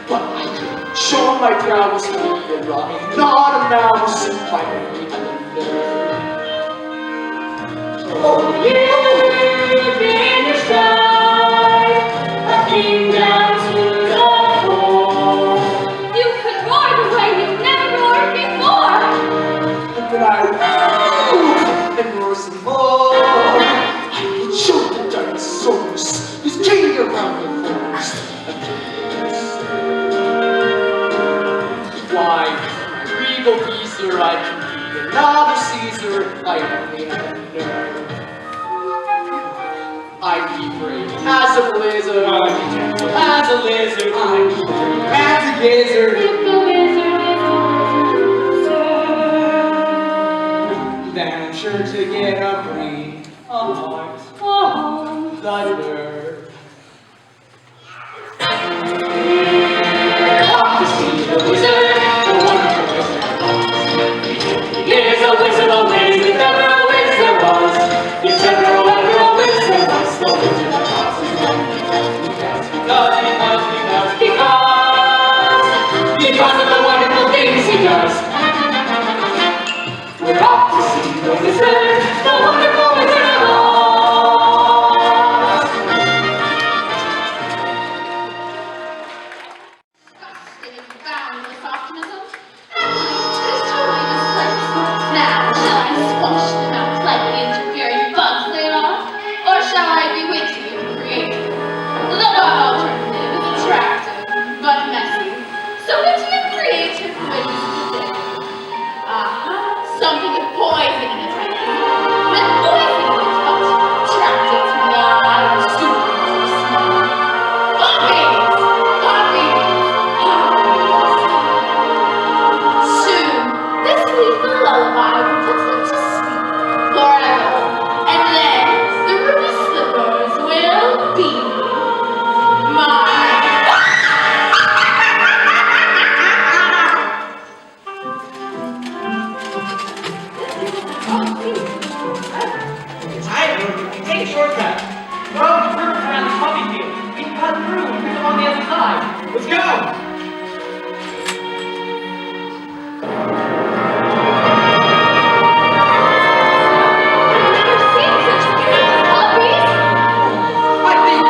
But I could show my prowess to be a lion, not a mouse, and fight me at the nerve. Oh, you in the sky, I came down to the hole. You could roar the way you've never roared before. And then I and roar some more. I will show the dinosaurs who's king around the forest. Why, my regal Caesar, I can be another Caesar. I only have a nerve. I'd be brave as a blizzard. I'd be gentle as a lizard. I'd be brave as a gizzard. If the wizard is a wizard, Then I'm sure to get a brain, a heart, the nerve. off to see the wizard, the wonderful wizard of Oz. He is a wizard always, if ever a wizard was. If ever a wizard was, the wizard of Oz is one. Because of the wonderful things he does. We're off to see the wizard, the wonderful wizard of Oz. Disgusting and boundless optimism. It is totally misplaced. Now, shall I squash them out slightly interfering bugs they are? Or shall I be witty and creative? The above alternative is attractive, but messy. So witty and creative wins the day. Aha, something with poison in it, I think. With poison in it, but attractive to the eye or stupid to the smart. Hot babies! Hot babies! Hot babies! Soon, this lethal lullaby will put them to sleep forever. And then, the ruby slippers will be mine. Take a shortcut. We're over the curve around the puppy field. We can cut through and pick them on the other side. Let's go! I've never seen such beautiful puppies. I think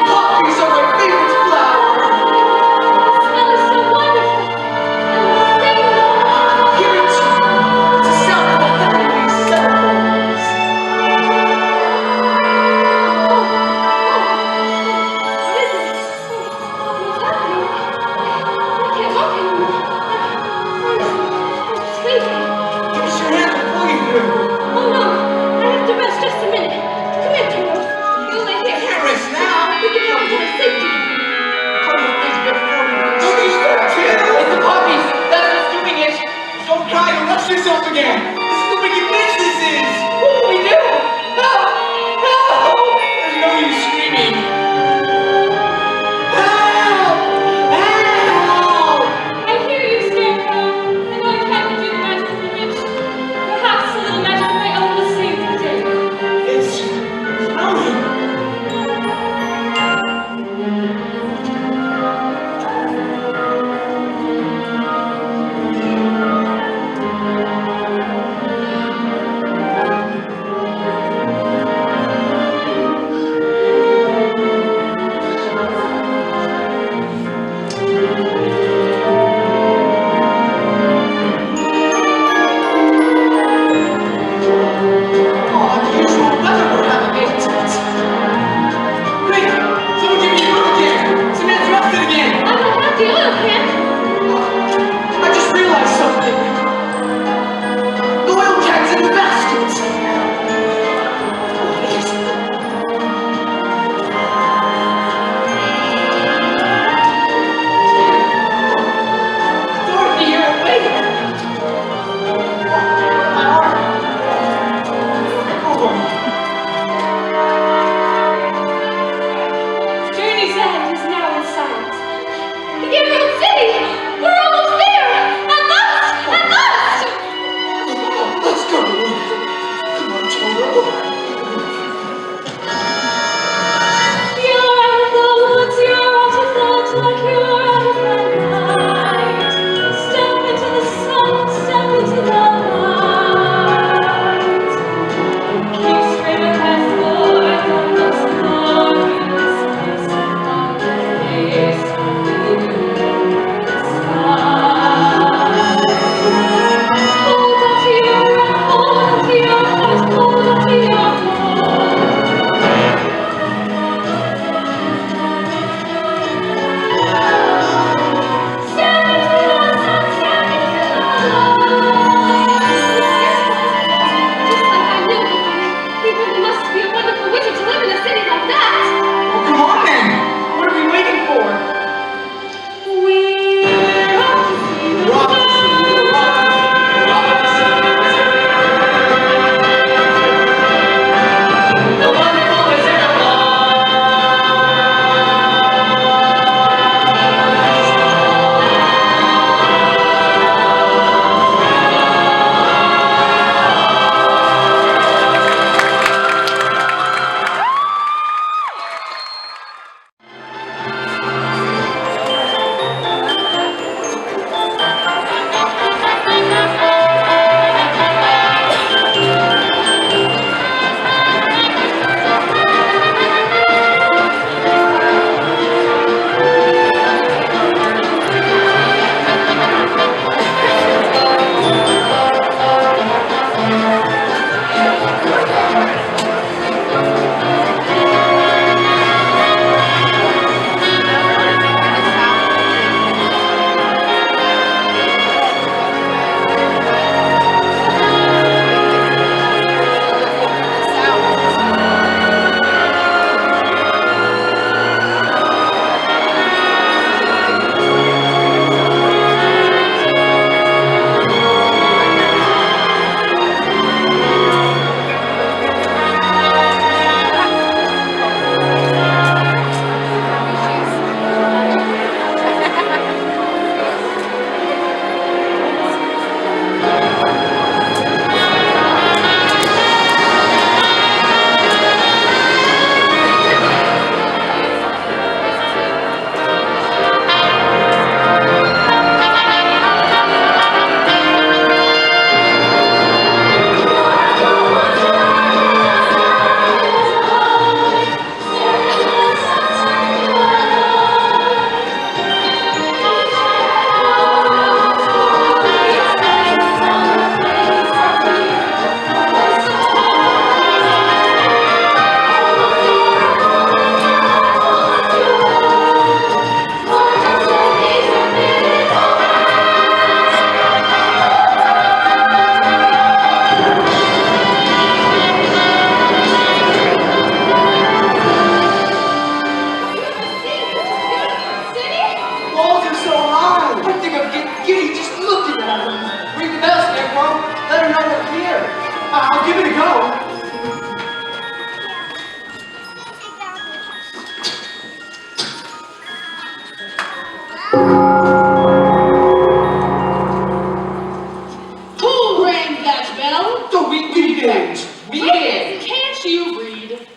you read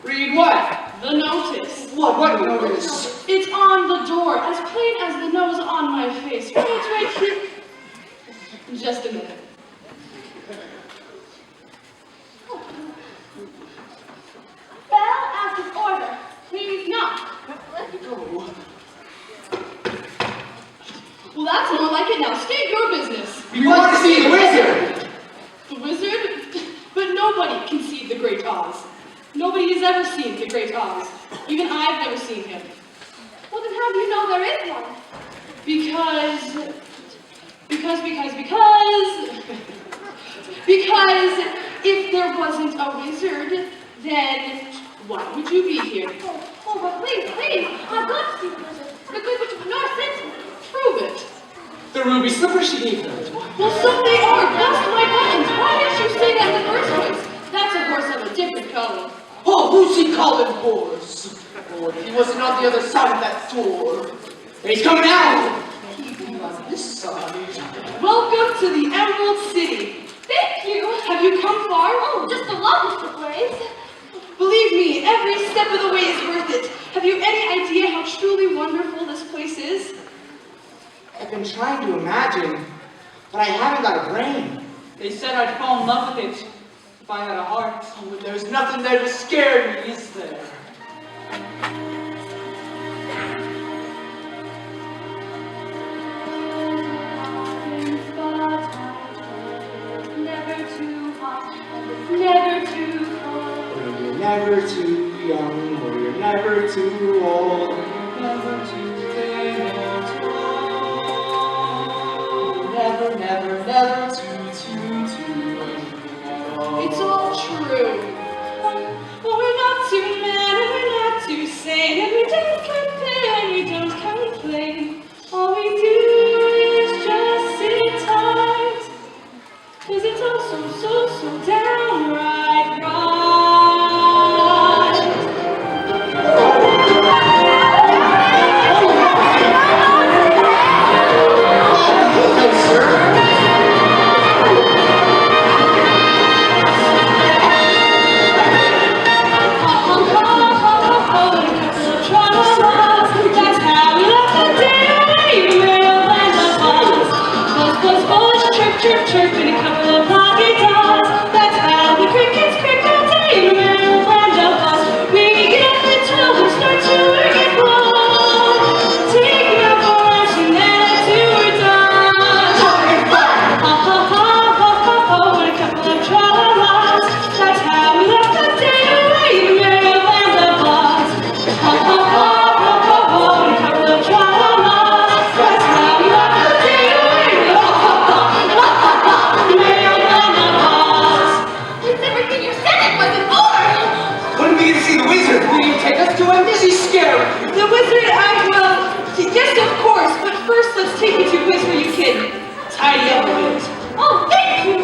Read what? the notice. What notice? It's on the door, as plain as the nose on my face. Right here. Just a minute. Bell out of order. Please knock. Well, that's more like it now. State your business. We want to see the wizard! The wizard? But nobody can see the Great Oz. Nobody has ever seen the Great Oz. Even I've never seen him. Well, then how do you know there is one? Because if there wasn't a wizard, then why would you be here? Oh, but please, I've got to see the wizard. The good witch of the North sent me. Prove it. The ruby slippers she gave them. Well, so they are. Bust my buttons. Why didn't you say that in the first place? That's a horse of a different color. Oh, who's he calling horse? Oh, if he wasn't on the other side of that door. He's coming out! He'd be on this side. Welcome to the Emerald City. Thank you. Have you come far? Oh, just the longest of ways. Believe me, every step of the way is worth it. Have you any idea how truly wonderful this place is? I've been trying to imagine, but I haven't got a brain. They said I'd fall in love with it if I had a heart. Oh, and there's nothing there to scare me, is there? Never too hot, and it's never too cold. When you're never too young, or you're never too old. Never too thin or tall. Never too at all. It's all true. Well, we're not too mad, and we're not too sane, and we don't compare, and we don't complain. All we do is just sit tight, 'cause it's all so downright right. That's how we love the day, we'll land the buzz. Buzz, buzz, chirp, chirp, chirp, and a couple of lucky dogs. That's how the crickets crick all day, we'll land the buzz. We get up until we start to work it wrong. Take me out for lunch and then until we're done. Ha ha ha ha ha ha, and a couple of tra-la-las. That's how we love the day away, we'll land the buzz. Ha ha ha. It's everything you said it wasn't for! When are we going to see the wizard? Will you take us to him? Is he scary? The wizard, yes, of course, but first let's take you to a place where you can tidy up a bit. Oh, thank you.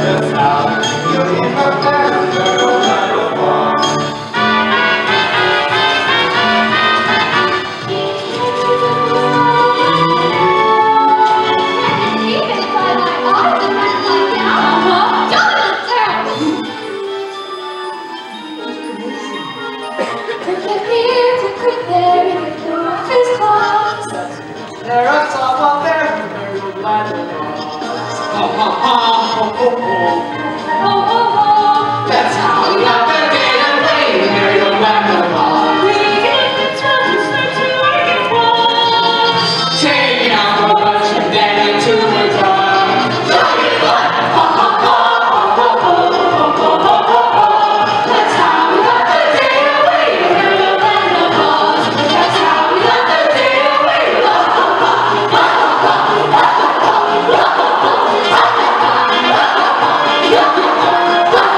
the south. You're in the fairy land of Oz. Even if I like Oz and I like now, don't look terrible. Cricket here, cricket there, in the blue office clouds. There are some up there in the fairy land of Oz. Ha ha ha, ho ho ho. Ho ho ho. That's how we got the day away in the fairy land of Oz. Taking out the lunch and then into a jar. Johnny fun! Ha ha ha! Ho ho ho! Ho ho ho ho ho! That's how we got the day away in the fairy land of Oz. That's how we got the day away. Ha ha ha! Ha ha ha! Ha ha ha! Ha ha ha! Ha ha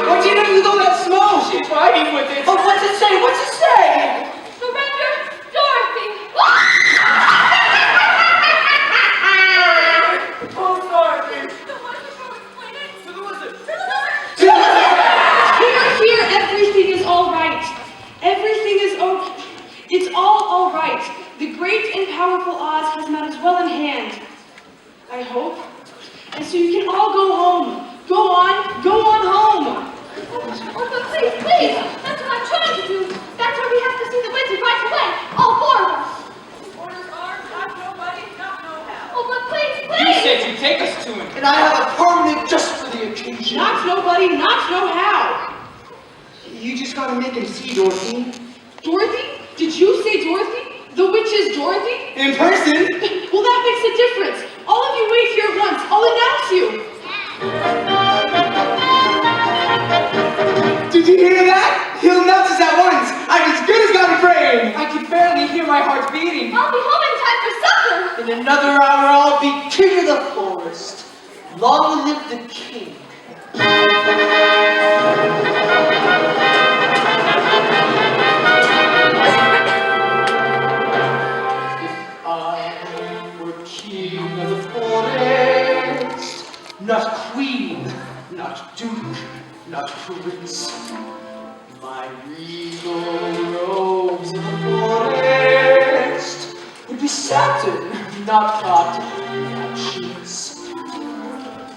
What do you do with all that smoke? She's fighting with it. Oh, what's it say? What's it say? Surrender, Dorothy. Oh, Dorothy. Here, everything is all right. Everything is okay. It's all right. The great and powerful Oz has matters well in hand, I hope. And so you can all go home. Go on home. Oh, but please, please. That's what I'm trying to do. That's why we have to see the wizard right away. All four of us. Orders are, not nobody, not no how. Oh, but please, You please. said you'd take us to him. And I have a permanent just for the occasion. Not nobody, not know how. You just gotta make him see, Dorothy. Dorothy? Did you say Dorothy? The witch is Dorothy? In person. Well, that makes a difference. All of you wait here at once. I'll announce you. Did you hear that? He'll announce us at once. I'm as good as God praying. I can barely hear my heart beating. I'll be home in time for supper. In another hour, I'll be king of the forest. Long live the king. If I were king of the forest, not queen, not duke, not prince, my regal robes in the forest would be satin, not cotton, not cheese.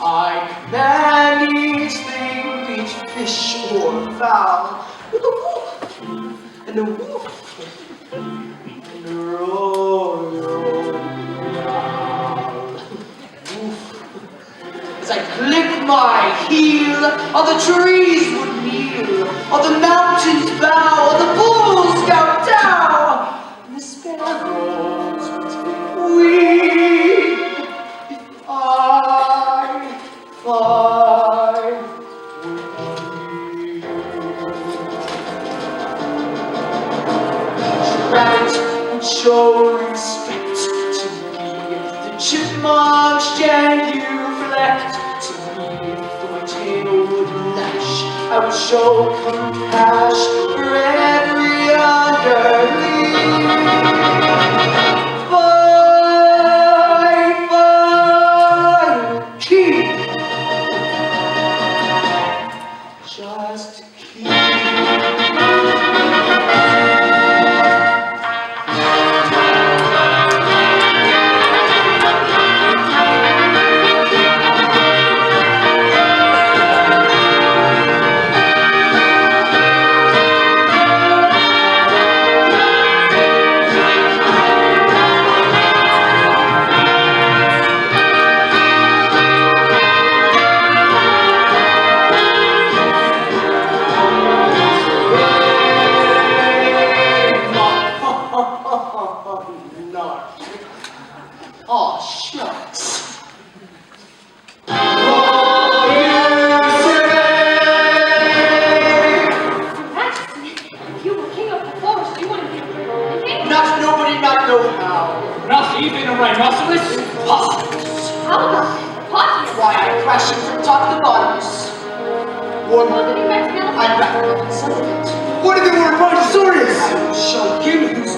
I command each thing, each fish or fowl, with a whoop, and a whoop, and a roar, roar, growl. Woof. As I click my heel, all the trees would kneel, all the mountains bow, all the bulls scout down, and the sparrows would take wing. If I would rabbit would show respect to me. The chipmunks genuflect to me. Though my tail would lash, I would show compassion for every underling. Fight, fight, keep. Just keep. taking a rhinoceros? Possibles. How about hippopotamus? Why, I crashed it from top to bottom. Or What did you mention? I recommend some of it. What if it were a brontosaurus? I will show him who's